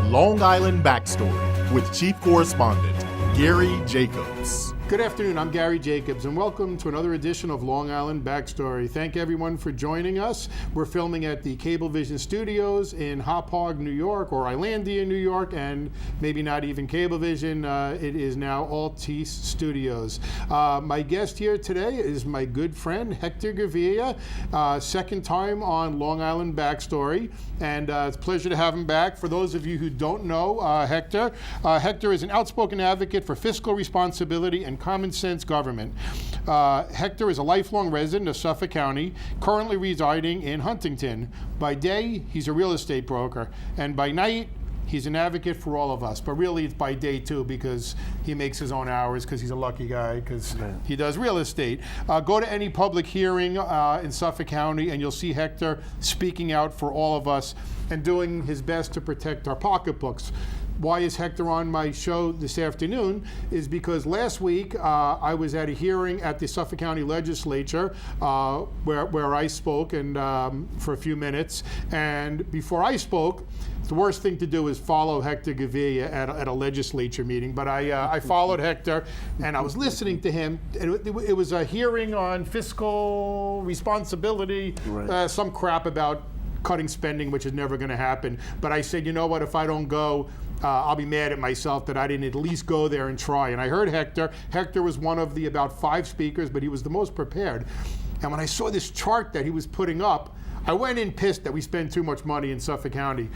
Long Island Backstory with Chief Correspondent Gary Jacobs. Good afternoon, I'm Gary Jacobs, and welcome to another edition of Long Island Backstory. Thank everyone for joining us. We're filming at the Cablevision Studios in Hop Hog, New York, or Islandia, New York, and maybe not even Cablevision. It is now Altice Studios. My guest here today is my good friend, Hector Gavilla, second time on Long Island Backstory, and it's a pleasure to have him back. For those of you who don't know Hector, Hector is an outspoken advocate for fiscal responsibility and common sense government. Hector is a lifelong resident of Suffolk County, currently residing in Huntington. By day, he's a real estate broker, and by night, he's an advocate for all of us. But really, it's by day too, because he makes his own hours, because he's a lucky guy, because he does real estate. Go to any public hearing in Suffolk County, and you'll see Hector speaking out for all of us and doing his best to protect our pocketbooks. Why is Hector on my show this afternoon is because last week I was at a hearing at the Suffolk County Legislature where I spoke and for a few minutes. And before I spoke, the worst thing to do is follow Hector Gavilla at a legislature meeting. But I followed Hector, and I was listening to him. It was a hearing on fiscal responsibility, some crap about cutting spending, which is never going to happen. But I said, you know what, if I don't go, I'll be mad at myself that I didn't at least go there and try. And I heard Hector. Hector was one of the about 5 speakers, but he was the most prepared. And when I saw this chart that he was putting up, I went in pissed that we spend too much money in Suffolk County.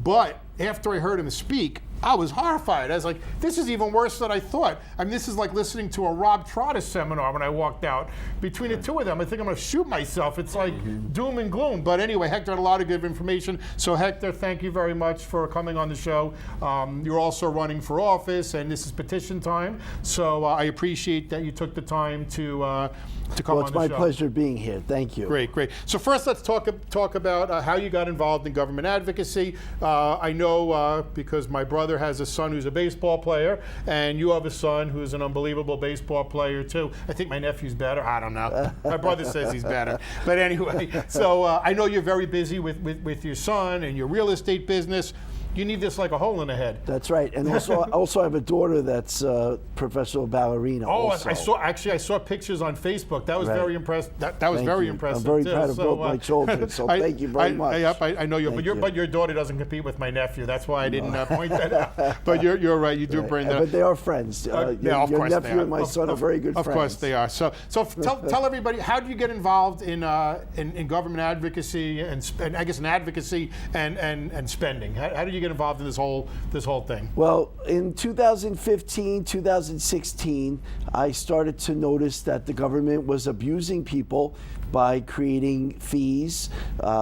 But after I heard him speak, I was horrified. I was like, this is even worse than I thought. I mean, this is like listening to a Rob Trotter seminar when I walked out. Between the two of them, I think I'm going to shoot myself. It's like doom and gloom. But anyway, Hector had a lot of good information. So Hector, thank you very much for coming on the show. You're also running for office, and this is petition time. So I appreciate that you took the time to come on the show. Well, it's my pleasure being here. Thank you. Great, great. So first, let's talk about how you got involved in government advocacy. I know because my brother has a son who's a baseball player, and you have a son who's an unbelievable baseball player too. I think my nephew's better. I don't know. My brother says he's better. But anyway, so I know you're very busy with your son and your real estate business. You need this like a hole in the head. That's right, and also I have a daughter that's a professional ballerina. Oh, also. I saw pictures on Facebook. That was very impressed. That was very impressive. I'm very proud of both my children. So thank you very much. I know you, but your daughter doesn't compete with my nephew. That's why I didn't point that out. But you're right. You do bring that. But they are friends. Yeah, of your nephew and my son are very good friends. Of course they are. So tell everybody, how do you get involved in government advocacy and I guess in advocacy and spending? How did you get involved in this whole thing? Well, in 2015, 2016, I started to notice that the government was abusing people by creating fees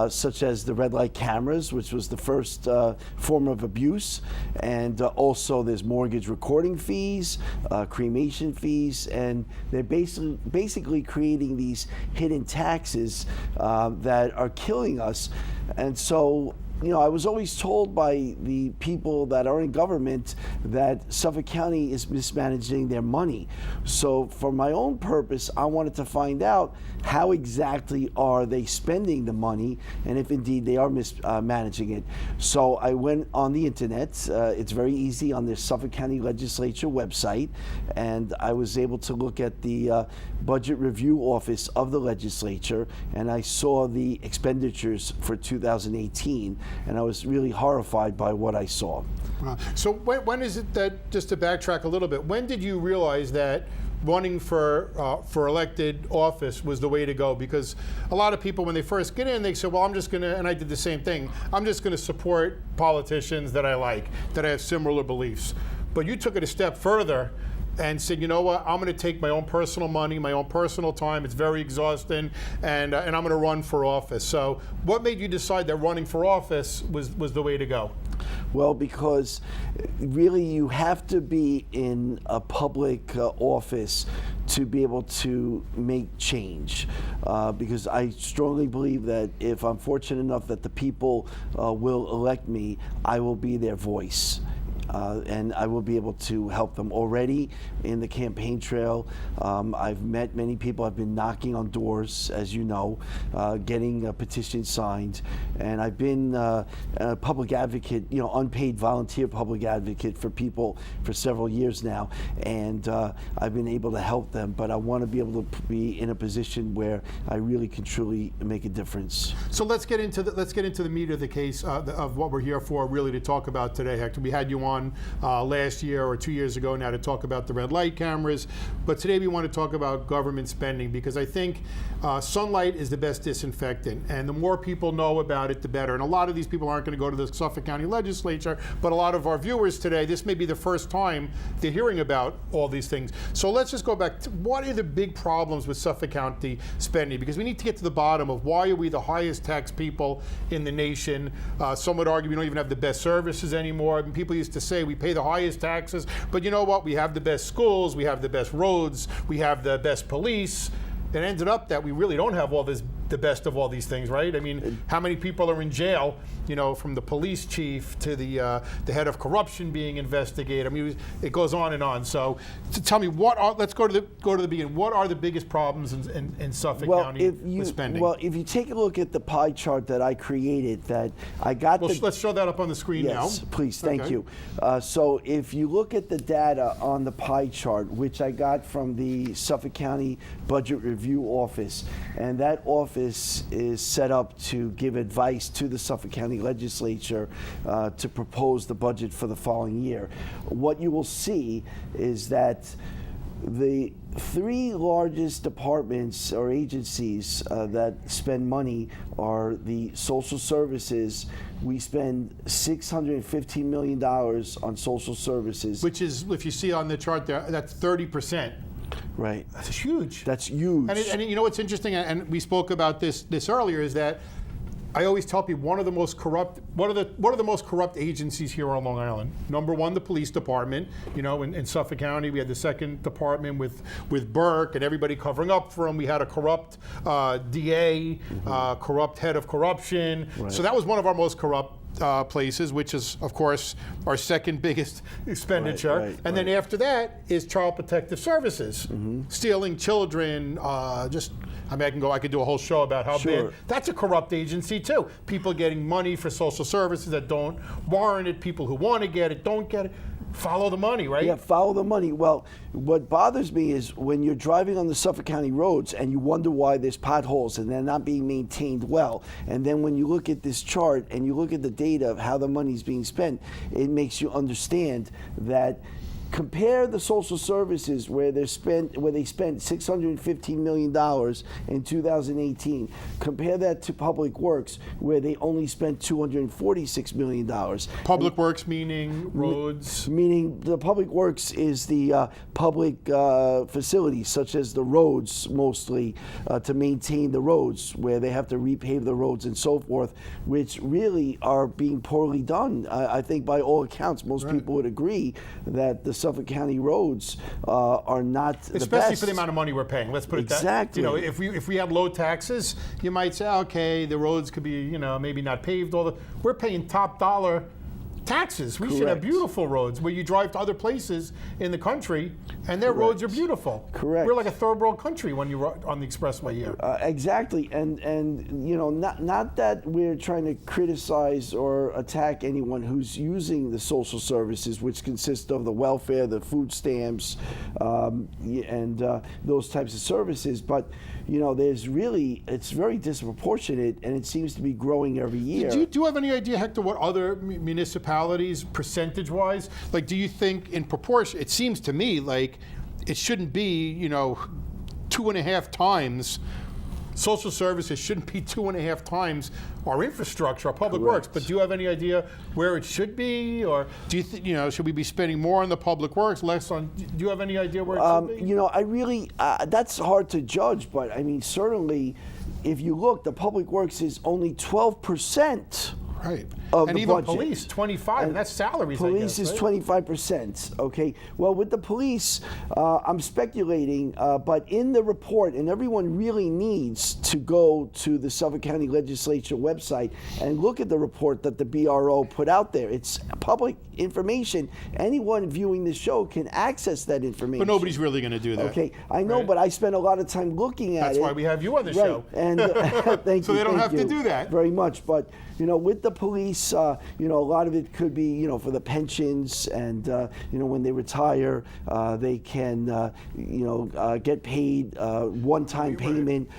such as the red light cameras, which was the first form of abuse, and also there's mortgage recording fees, cremation fees, and they're basically creating these hidden taxes that are killing us. And so, you know, I was always told by the people that are in government that Suffolk County is mismanaging their money. So for my own purpose, I wanted to find out how exactly are they spending the money, and if indeed they are mismanaging it. So I went on the internet. It's very easy on the Suffolk County Legislature website, and I was able to look at the Budget Review Office of the Legislature, and I saw the expenditures for 2018. And I was really horrified by what I saw. So when is it that, just to backtrack a little bit, when did you realize that running for elected office was the way to go? Because a lot of people, when they first get in, they say, well, I'm just going to, and I did the same thing, I'm just going to support politicians that I like, that I have similar beliefs. But you took it a step further and said, you know what, I'm going to take my own personal money, my own personal time, it's very exhausting, and I'm going to run for office. So what made you decide that running for office was the way to go? Well, because really you have to be in a public office to be able to make change. Because I strongly believe that if I'm fortunate enough that the people will elect me, I will be their voice. and I will be able to help them already in the campaign trail. I've met many people. I've been knocking on doors, as you know, getting a petition signed, and I've been a public advocate, unpaid volunteer public advocate for people for several years now, and I've been able to help them. But I want to be able to be in a position where I really can truly make a difference. So let's get into the meat of the case of what we're here for, really, to talk about today, Hector. We had you on last year or 2 years ago now to talk about the red light cameras, but today we want to talk about government spending, because I think sunlight is the best disinfectant, and the more people know about it, the better. And a lot of these people aren't going to go to the Suffolk County legislature, but a lot of our viewers today, this may be the first time they're hearing about all these things. So let's just go back to what are the big problems with Suffolk County spending, because we need to get to the bottom of why are we the highest tax people in the nation. Some would argue we don't even have the best services anymore. I mean, people used to say we pay the highest taxes, but you know what? We have the best schools, we have the best roads, we have the best police. It ended up that we really don't have the best of all these things, right? I mean, how many people are in jail, from the police chief to the head of corruption being investigated? I mean, it goes on and on. So tell me, let's go to the beginning. What are the biggest problems in Suffolk County with spending? Well, if you take a look at the pie chart that I created, that I got let's show that up on the screen now. Yes, please, thank you. So if you look at the data on the pie chart, which I got from the Suffolk County Budget Review Office, and that office is set up to give advice to the Suffolk County Legislature to propose the budget for the following year. What you will see is that the three largest departments or agencies that spend money are the social services. We spend $615 million on social services. Which is, if you see on the chart there, that's 30%. Right. That's huge. That's huge. And you know what's interesting, and we spoke about this earlier, is that I always tell people one of the most corrupt agencies here on Long Island. Number one, the police department. In Suffolk County, we had the second department with Burke and everybody covering up for him. We had a corrupt DA, corrupt head of corruption. Right. So that was one of our most corrupt places, which is, of course, our second biggest expenditure. And then after that is Child Protective Services, stealing children. I could do a whole show about how bad. That's a corrupt agency too. People getting money for social services that don't warrant it. People who want to get it don't get it. Follow the money, right? Yeah, follow the money. Well, what bothers me is when you're driving on the Suffolk County roads and you wonder why there's potholes and they're not being maintained well. And then when you look at this chart and you look at the data of how the money's being spent, it makes you understand that compare the social services where they spent $615 million in 2018. Compare that to Public Works where they only spent $246 million. Public Works meaning roads? Meaning the Public Works is the public facilities such as the roads mostly to maintain the roads where they have to repave the roads and so forth, which really are being poorly done. I think by all accounts most people would agree that the Suffolk County roads are not the best. Especially for the amount of money we're paying. Let's put it exactly. that. If we had low taxes, you might say, okay, the roads could be, maybe not paved. We're paying top dollar taxes. We should have beautiful roads where you drive to other places in the country and their roads are beautiful. Correct. We're like a third world country when you're on the expressway here. Exactly, and not that we're trying to criticize or attack anyone who's using the social services, which consist of the welfare, the food stamps, and those types of services, but it's very disproportionate, and it seems to be growing every year. Do you have any idea, Hector, what other municipalities, percentage-wise, do you think in proportion? It seems to me like it shouldn't be, 2.5 times. Social services shouldn't be 2.5 times our infrastructure, our public works. But do you have any idea where it should be, or do you think should we be spending more on the public works, less on? Do you have any idea where it should be? I really that's hard to judge, but I mean certainly, if you look, the public works is only 12%. Right. of and the even budget. police, 25, and that's salaries, Police I guess, is right? 25%. Okay. Well, with the police, I'm speculating, but in the report, and everyone really needs to go to the Suffolk County Legislature website and look at the report that the BRO put out there. It's public information. Anyone viewing the show can access that information. But nobody's really going to do that. Okay, I know, right? but I spend a lot of time looking at it. That's why we have you on the Right. show. And thank So you. they don't thank have to you do that. very much. But with the police, a lot of it could be, for the pensions, and when they retire, they can, get paid one-time payment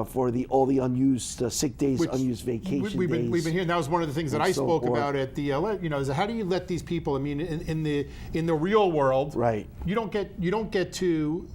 for all the unused sick days, unused vacation we've days. been hearing. That was one of the things that and I so spoke forth. about at the, is how do you let these people? I mean, in the real world, Right. You don't get to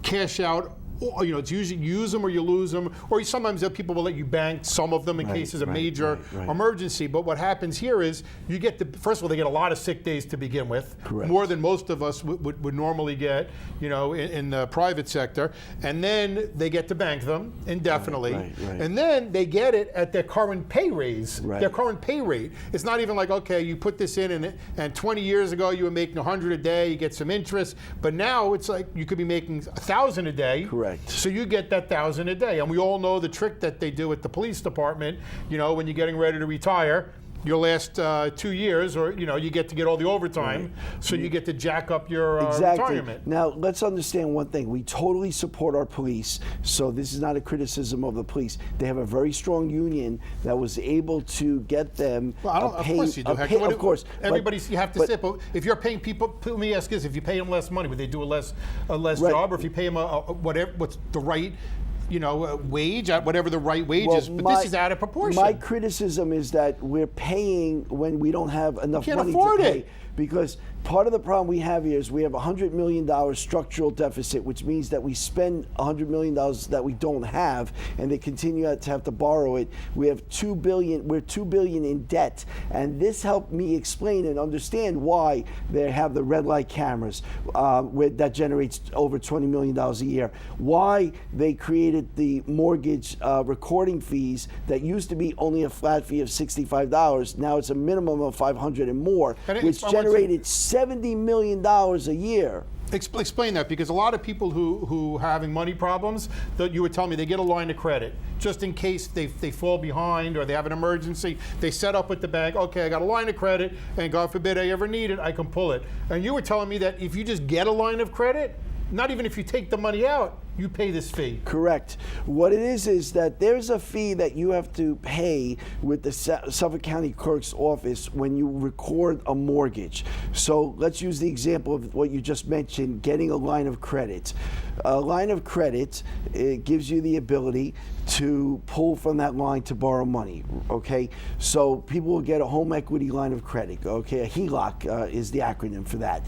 cash out. It's usually use them or you lose them, or sometimes people will let you bank some of them in case there's a major emergency. But what happens here is you get first of all, they get a lot of sick days to begin with, Correct. more than most of us would normally get, in the private sector, and then they get to bank them indefinitely, Right. and then they get it at their current pay raise, Right. their current pay rate. It's not even like, okay, you put this in, and 20 years ago you were making $100 a day, you get some interest, but now it's like you could be making $1,000 a day. Correct. So you get that $1,000 a day, and we all know the trick that they do at the police department. When you're getting ready to retire, your last 2 years, or you get to get all the overtime, so you get to jack up your retirement. Now, let's understand one thing. We totally support our police, so this is not a criticism of the police. They have a very strong union that was able to get them Well, of course you do. Hector. of course. You have to sit. But if you're paying people, let me ask this: if you pay them less money, would they do a less job, or if you pay them whatever, what's the right? Wage, whatever the right wage is, but this is out of proportion. My criticism is that we're paying when we don't have enough can't money afford to pay. it. Because part of the problem we have here is we have a $100 million structural deficit, which means that we spend $100 million that we don't have, and they continue to have to borrow it. We have $2 billion. We're $2 billion in debt, and this helped me explain and understand why they have the red light cameras that generates over $20 million a year. Why they created the mortgage recording fees that used to be only a flat fee of $65. Now it's a minimum of $500 and more, which generated $70 million a year. Explain that, because a lot of people who are having money problems, that you would tell me, they get a line of credit just in case they fall behind or they have an emergency. They set up with the bank, okay, I got a line of credit, and God forbid I ever need it, I can pull it. And you were telling me that if you just get a line of credit, not even if you take the money out, you pay this fee. Correct. What it is that there's a fee that you have to pay with the Suffolk County Clerk's office when you record a mortgage. So let's use the example of what you just mentioned, getting a line of credit. A line of credit, it gives you the ability to pull from that line to borrow money, okay? So people will get a home equity line of credit, okay? A HELOC is the acronym for that.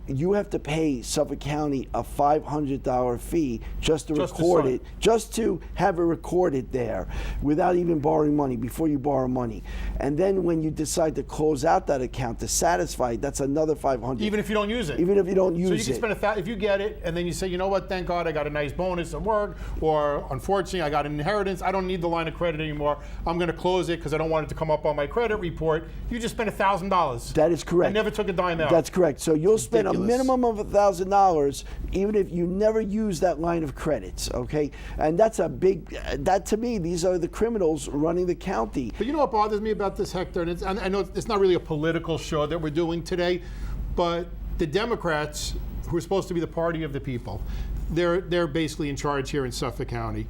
You have to pay Suffolk County a $500 fee just to record it, just to have it recorded there without even borrowing money, before you borrow money. And then when you decide to close out that account to satisfy it, that's another $500. Even if you don't use it? Even if you don't use it. So you can spend if you get it, and then you say, you know what, thank God I got a nice bonus at work, or unfortunately I got an inheritance, I don't need the line of credit anymore, I'm going to close it because I don't want it to come up on my credit report. You just spent $1,000. That is correct. I never took a dime out. That's correct. So you'll spend a minimum of $1,000 even if you never use that line of credits, okay? And that's a big, that to me, these are the criminals running the county. But you know what bothers me about this, Hector, and I know it's not really a political show that we're doing today, but the Democrats, who are supposed to be the party of the people, they're basically in charge here in Suffolk County.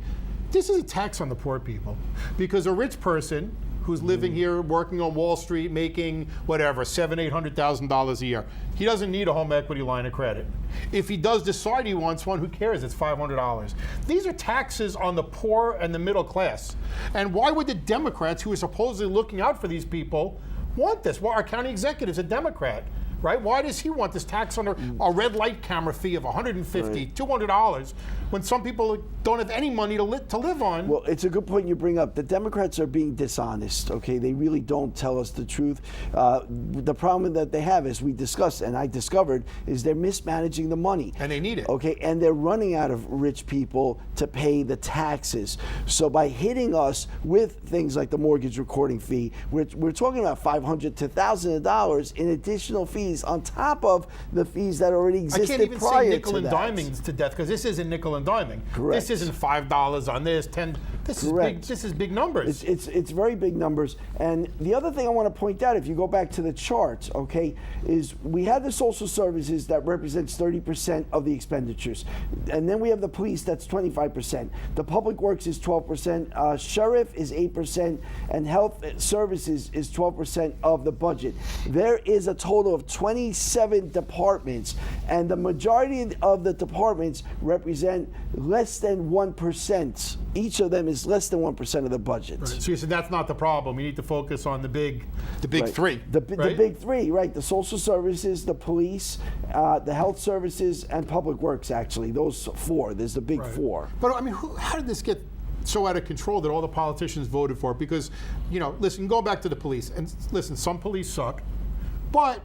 This is a tax on the poor people, because a rich person who's living here, working on Wall Street, making whatever, $700,000-800,000 a year, he doesn't need a home equity line of credit. If he does decide he wants one, who cares? It's $500. These are taxes on the poor and the middle class. And why would the Democrats, who are supposedly looking out for these people, want this? Well, our county executive's a Democrat. right? Why does he want this tax on a red light camera fee of $150, $200, when some people don't have any money to live on? Well, it's a good point you bring up. The Democrats are being dishonest, okay? They really don't tell us the truth. The problem that they have, as we discussed and I discovered, is they're mismanaging the money. And they need it. Okay, and they're running out of rich people to pay the taxes. So by hitting us with things like the mortgage recording fee, we're talking about $500 to $1,000 in additional fees on top of the fees that already existed prior to that. I can't even say nickel and diming to death, because this isn't nickel and diming. Correct. This isn't $5 on this, 10. This is big. This is big numbers. It's very big numbers. And the other thing I want to point out, if you go back to the charts, okay, is we have the social services that represents 30% of the expenditures, and then we have the police that's 25%. The public works is 12%, sheriff is 8%, and health services is 12% of the budget. There is a total of 27 departments, and the majority of the departments represent less than 1%. Each of them is less than 1% of the budget. Right. So you said that's not the problem. We need to focus on the big right. three. The big three, right? The social services, the police, the health services, and public works. Actually, those four. There's the big four. But I mean, how did this get so out of control that all the politicians voted for it? Because, listen, go back to the police, and listen, some police suck, but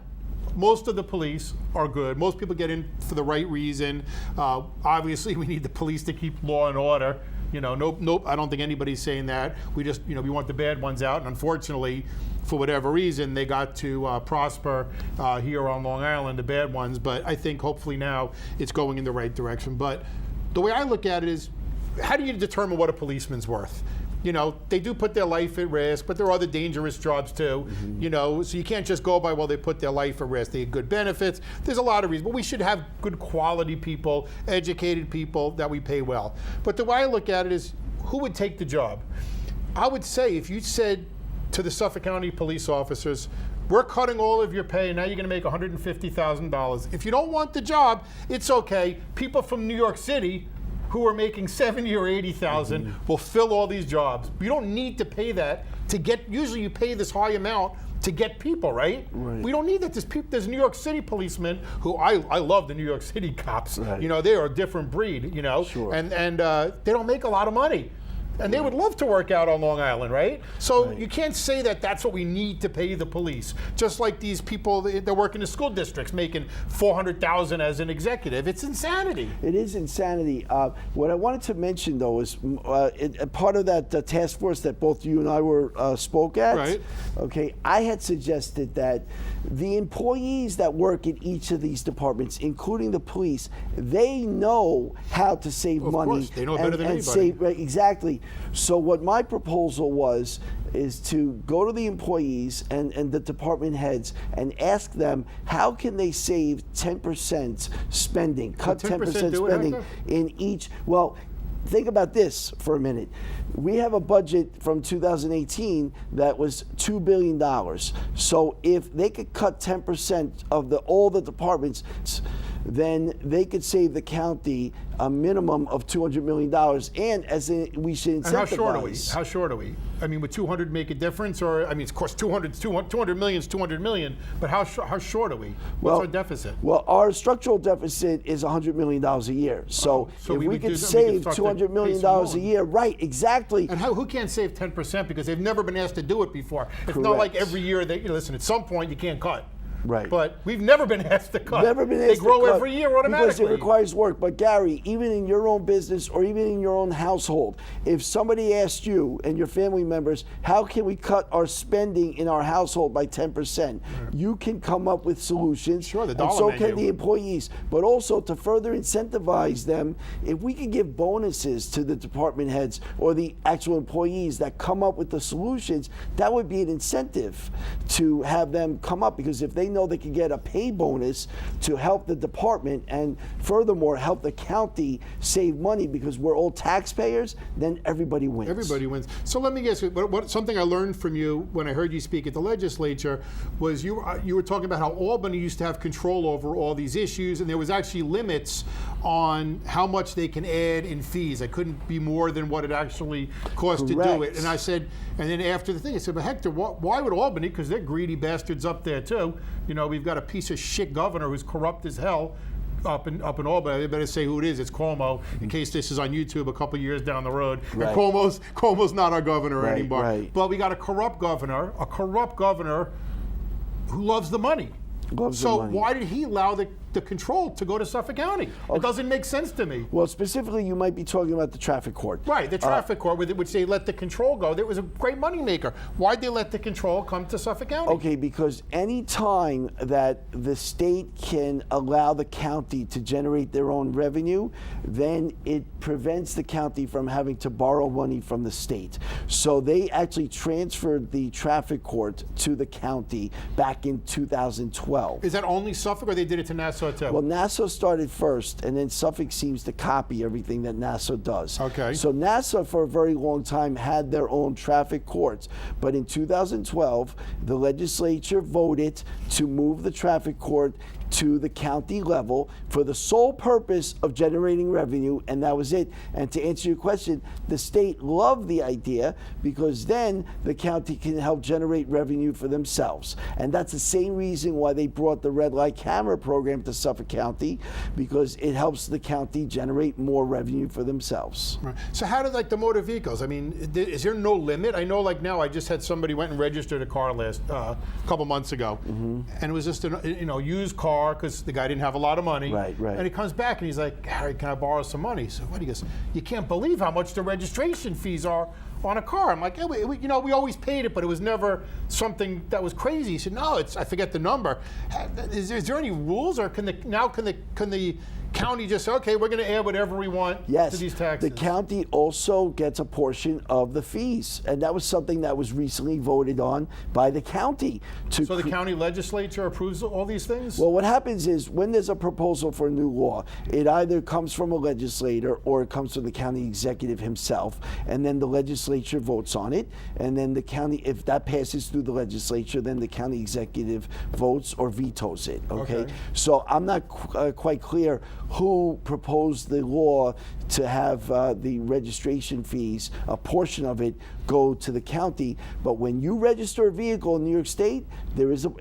most of the police are good. Most people get in for the right reason. Obviously, we need the police to keep law and order. Nope, I don't think anybody's saying that. We just, we want the bad ones out. And unfortunately, for whatever reason, they got to prosper here on Long Island, the bad ones. But I think hopefully now it's going in the right direction. But the way I look at it is, how do you determine what a policeman's worth? They do put their life at risk, but there are other dangerous jobs too. So you can't just go by, well, they put their life at risk. They have good benefits. There's a lot of reasons, but we should have good quality people, educated people that we pay well. But the way I look at it is, who would take the job? I would say, if you said to the Suffolk County police officers, we're cutting all of your pay, and now you're going to make $150,000. If you don't want the job, it's okay. People from New York City who are making $70,000 or $80,000 will fill all these jobs. You don't need to pay that to get. Usually, you pay this high amount to get people, right? We don't need that. There's New York City policemen who I love the New York City cops. They are a different breed. And they don't make a lot of money. And they would love to work out on Long Island, right? So you can't say that that's what we need to pay the police. Just like these people that work in the school districts making $400,000 as an executive. It's insanity. It is insanity. What I wanted to mention, though, is part of that task force that both you and I spoke at. Right. Okay, I had suggested that the employees that work in each of these departments, including the police, they know how to save money. Of course, they know better than anybody. Save, exactly. So what my proposal is to go to the employees and the department heads and ask them, how can they save 10% spending, cut 10% spending in each. Well, think about this for a minute. We have a budget from 2018 that was $2 billion. So if they could cut 10% of all the departments, then they could save the county a minimum of $200 million. And we should incentivize. And how short are we? I mean, would 200 make a difference? Or, I mean, of course, 200 million is 200 million, but how short are we? What's our deficit? Well, our structural deficit is $100 million a year. So if we could save $200 million a year, right, exactly. And who can't save 10%? Because they've never been asked to do it before. It's not like every year listen, at some point you can't cut. Right. But we've never been asked to cut. Never been asked to cut. They grow cut every year automatically. Because it requires work. But Gary, even in your own business or even in your own household, if somebody asked you and your family members, how can we cut our spending in our household by 10%? You can come up with solutions. Sure, the dollar dollar and so can the employees. But also to further incentivize them, if we could give bonuses to the department heads or the actual employees that come up with the solutions, that would be an incentive to have them come up, because if they know they can get a pay bonus to help the department and furthermore help the county save money because we're all taxpayers, then everybody wins. Everybody wins. So let me guess, something I learned from you when I heard you speak at the legislature was you were talking about how Albany used to have control over all these issues, and there was actually limits on how much they can add in fees. It couldn't be more than what it actually cost to do it. And I said, and then after the thing, I said, but Hector, why would Albany, because they're greedy bastards up there too, you know, we've got a piece of shit governor who's corrupt as hell up in Albany. I better say who it is. It's Cuomo, in case this is on YouTube a couple years down the road. Right. And Cuomo's not our governor anymore. Right. But we got a corrupt governor who loves the money. Why did he allow the control to go to Suffolk County? Okay. It doesn't make sense to me. Well, specifically, you might be talking about the traffic court. Right, the traffic court, which they let the control go. There was a great moneymaker. Why'd they let the control come to Suffolk County? Okay, because any time that the state can allow the county to generate their own revenue, then it prevents the county from having to borrow money from the state. So they actually transferred the traffic court to the county back in 2012. Is that only Suffolk, or they did it to Nassau too? Well, Nassau started first, and then Suffolk seems to copy everything that Nassau does. Okay. So Nassau, for a very long time, had their own traffic courts. But in 2012, the legislature voted to move the traffic court to the county level for the sole purpose of generating revenue, and that was it. And to answer your question, the state loved the idea because then the county can help generate revenue for themselves. And that's the same reason why they brought the red light camera program to Suffolk County, because it helps the county generate more revenue for themselves. Right. So how did, like, the motor vehicles? I mean, is there no limit? I know, like, now I just had somebody went and registered a car a couple months ago, and it was just a used car, because the guy didn't have a lot of money. Right. And he comes back and he's like, Harry, can I borrow some money? So what? He goes, you can't believe how much the registration fees are on a car. I'm like, yeah, we always paid it, but it was never something that was crazy. He said, no, I forget the number. Is there any rules, or can the county just say, okay, we're going to add whatever we want to these taxes? The county also gets a portion of the fees, and that was something that was recently voted on by the county. So the county legislature approves all these things? Well, what happens is when there's a proposal for a new law, it either comes from a legislator or it comes from the county executive himself, and then the legislature votes on it, and then the county, if that passes through the legislature, then the county executive votes or vetoes it, okay? So I'm not quite clear who proposed the law to have the registration fees, a portion of it, go to the county. But when you register a vehicle in New York State,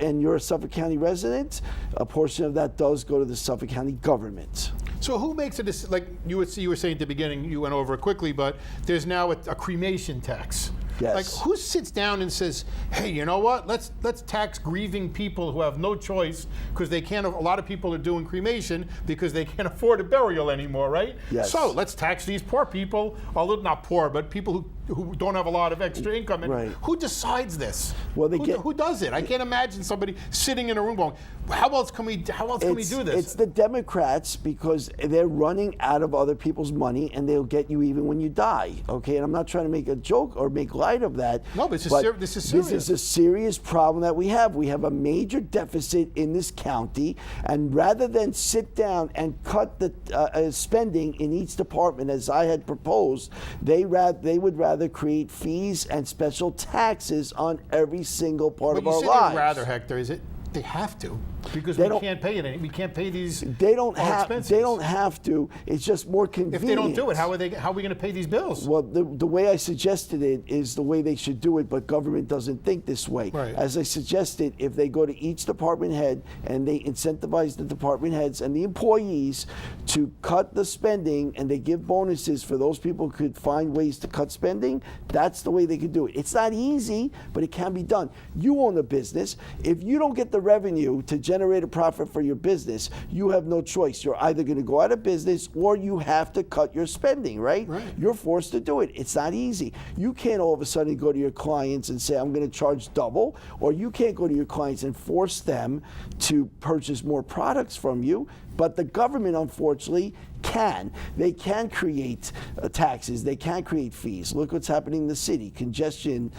and you're a Suffolk County resident, a portion of that does go to the Suffolk County government. So who makes it, like you were saying at the beginning, you went over it quickly, but there's now a cremation tax. Yes. Like, who sits down and says, hey, you know what, let's tax grieving people who have no choice, because they can't, a lot of people are doing cremation because they can't afford a burial anymore, right? Yes. So let's tax these poor people, although not poor, but people who don't have a lot of extra income. And who decides this? Well, who does it? I can't imagine somebody sitting in a room going, how else can we do this? It's the Democrats, because they're running out of other people's money, and they'll get you even when you die, okay? And I'm not trying to make a joke or make light of that. No, but this is serious. This is a serious problem that we have. We have a major deficit in this county, and rather than sit down and cut the spending in each department as I had proposed, they would rather create fees and special taxes on every single part of our lives. Rather, Hector, is it? They have to, because we can't pay it. We can't pay these. They don't have to. It's just more convenient. If they don't do it, how are we going to pay these bills? Well, the way I suggested it is the way they should do it, but government doesn't think this way. Right. As I suggested, if they go to each department head and they incentivize the department heads and the employees to cut the spending, and they give bonuses for those people who could find ways to cut spending, that's the way they could do it. It's not easy, but it can be done. You own a business. If you don't get the revenue to generate a profit for your business, you have no choice. You're either going to go out of business or you have to cut your spending, right? You're forced to do it. It's not easy. You can't all of a sudden go to your clients and say, I'm going to charge double, or you can't go to your clients and force them to purchase more products from you. But the government, unfortunately, can. They can create taxes. They can create fees. Look what's happening in the city. Congestion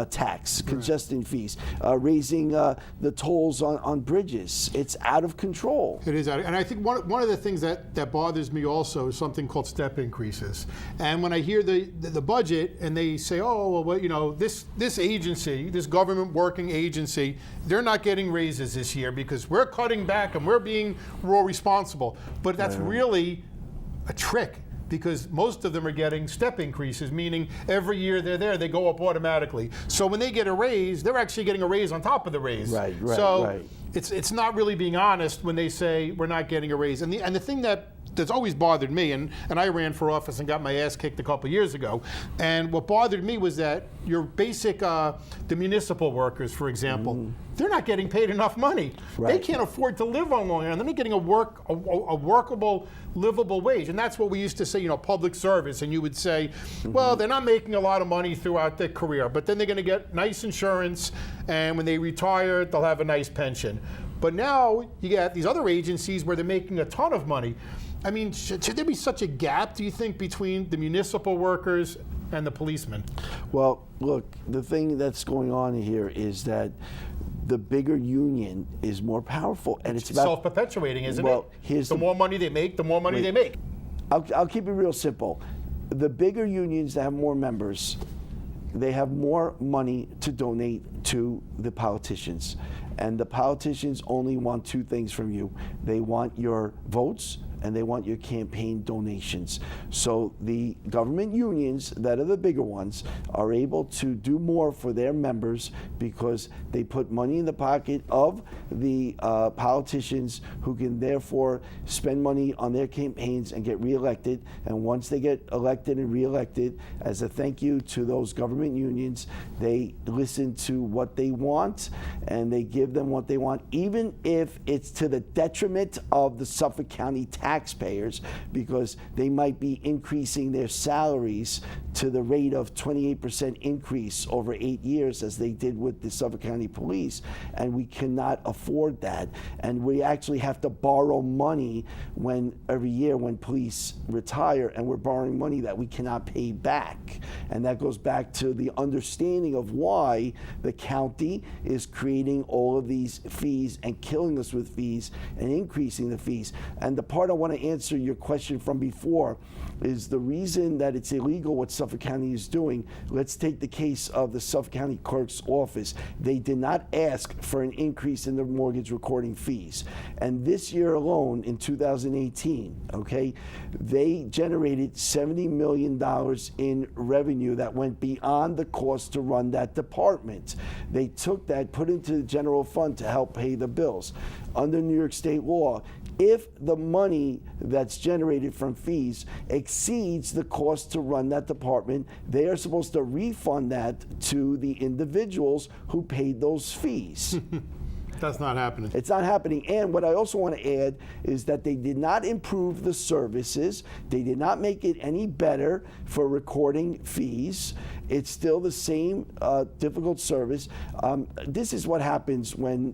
tax, congestion fees, raising the tolls on bridges. It's out of control. It is out of, and I think one of the things that bothers me also is something called step increases. And when I hear the budget and they say, oh, well, you know, this agency, this government working agency, they're not getting raises this year because we're cutting back and we're being responsible. But that's really a trick. because most of them are getting step increases, meaning every year they're there, they go up automatically. So when they get a raise, they're actually getting a raise on top of the raise. Right. So it's not really being honest when they say we're not getting a raise. And the thing that's always bothered me, and I ran for office and got my ass kicked a couple years ago, and what bothered me was that your basic, the municipal workers, for example, they're not getting paid enough money. They can't afford to live on Long Island. They're not getting a workable, livable wage. And that's what we used to say, public service. And you would say, well, they're not making a lot of money throughout their career, but then they're going to get nice insurance, and when they retire, they'll have a nice pension. But now you get these other agencies where they're making a ton of money. I mean, should there be such a gap, do you think, between the municipal workers and the policemen? Well, look, the thing that's going on here is that the bigger union is more powerful, and it's about self-perpetuating, isn't it? The more money they make, the more money they make. I'll keep it real simple. The bigger unions that have more members, they have more money to donate to the politicians. And the politicians only want two things from you. They want your votes, and they want your campaign donations. So the government unions that are the bigger ones are able to do more for their members because they put money in the pocket of the politicians, who can therefore spend money on their campaigns and get reelected. And once they get elected and reelected, as a thank you to those government unions, they listen to what they want and they give them what they want, even if it's to the detriment of the Suffolk County taxpayers, because they might be increasing their salaries to the rate of 28% increase over 8 years, as they did with the Suffolk County Police, and we cannot afford that. And we actually have to borrow money every year when police retire, and we're borrowing money that we cannot pay back. And that goes back to the understanding of why the county is creating all of these fees and killing us with fees and increasing the fees. And the part I want to answer your question from before is the reason that it's illegal what Suffolk County is doing. Let's take the case of the Suffolk County Clerk's office. They did not ask for an increase in the mortgage recording fees. And this year alone, in 2018, they generated $70 million in revenue that went beyond the cost to run that department. They took that, put into the general fund to help pay the bills. Under New York State law, if the money that's generated from fees exceeds the cost to run that department, they are supposed to refund that to the individuals who paid those fees. That's not happening. It's not happening. And what I also want to add is that they did not improve the services. They did not make it any better for recording fees. It's still the same difficult service. This is what happens when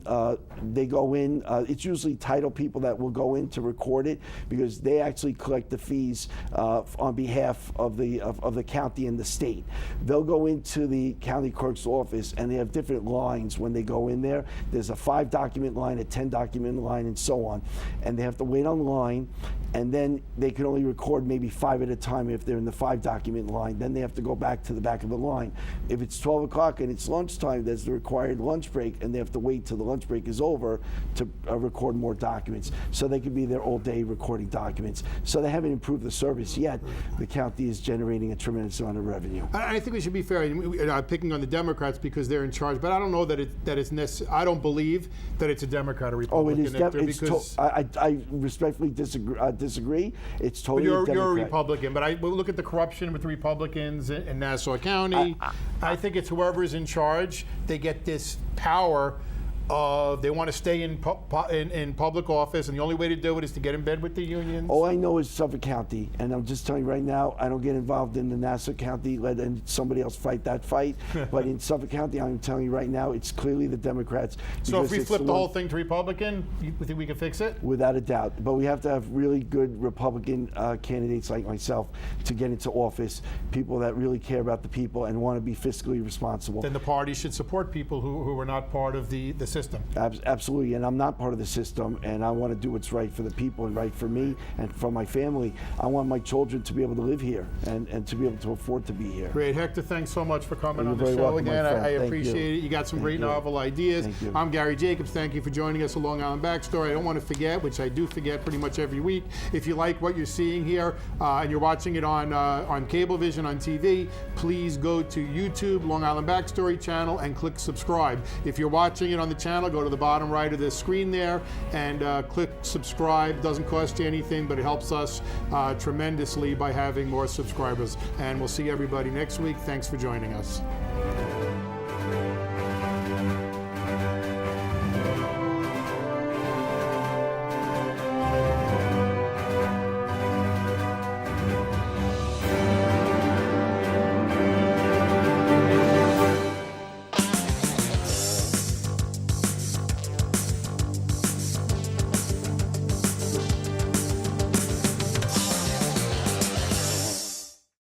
they go in. It's usually title people that will go in to record it, because they actually collect the fees on behalf of the county and the state. They'll go into the county clerk's office, and they have different lines when they go in there. There's a 5-document line, a 10-document line, and so on. And they have to wait on line, and then they can only record maybe 5 at a time if they're in the 5-document line. Then they have to go back to the back of the line. If it's 12 o'clock and it's lunchtime, there's the required lunch break, and they have to wait till the lunch break is over to record more documents. So they could be there all day recording documents. So they haven't improved the service yet. The county is generating a tremendous amount of revenue. I think we should be fair. I'm picking on the Democrats because they're in charge, but I don't know that it's necessary. I don't believe that it's a Democrat or Republican. Oh, it is. I respectfully disagree. It's totally You're a Democrat. Republican, but I look at the corruption with the Republicans in Nassau County. I think it's whoever's in charge. They get this power they want to stay in public office, and the only way to do it is to get in bed with the unions. All I know is Suffolk County, and I'm just telling you right now, I don't get involved in the Nassau County, let somebody else fight that fight. But in Suffolk County, I'm telling you right now, it's clearly the Democrats. So if we flip the whole thing to Republican, you think we can fix it? Without a doubt. But we have to have really good Republican candidates like myself to get into office, people that really care about the people and want to be fiscally responsible. Then the party should support people who are not part of the system. Absolutely, and I'm not part of the system, and I want to do what's right for the people and right for me and for my family. I want my children to be able to live here and to be able to afford to be here. Great. Hector, thanks so much for coming You're on the very show welcome, my again. friend. I Thank appreciate you. it. You got some great you. novel ideas. Thank you. I'm Gary Jacobs. Thank you for joining us at Long Island Backstory. I don't want to forget, which I do forget pretty much every week, if you like what you're seeing here and you're watching it on Cablevision on TV, please go to YouTube, Long Island Backstory channel, and click subscribe. If you're watching it on the channel, go to the bottom right of the screen there and click subscribe. Doesn't cost you anything, but it helps us tremendously by having more subscribers. And we'll see everybody next week. Thanks for joining us.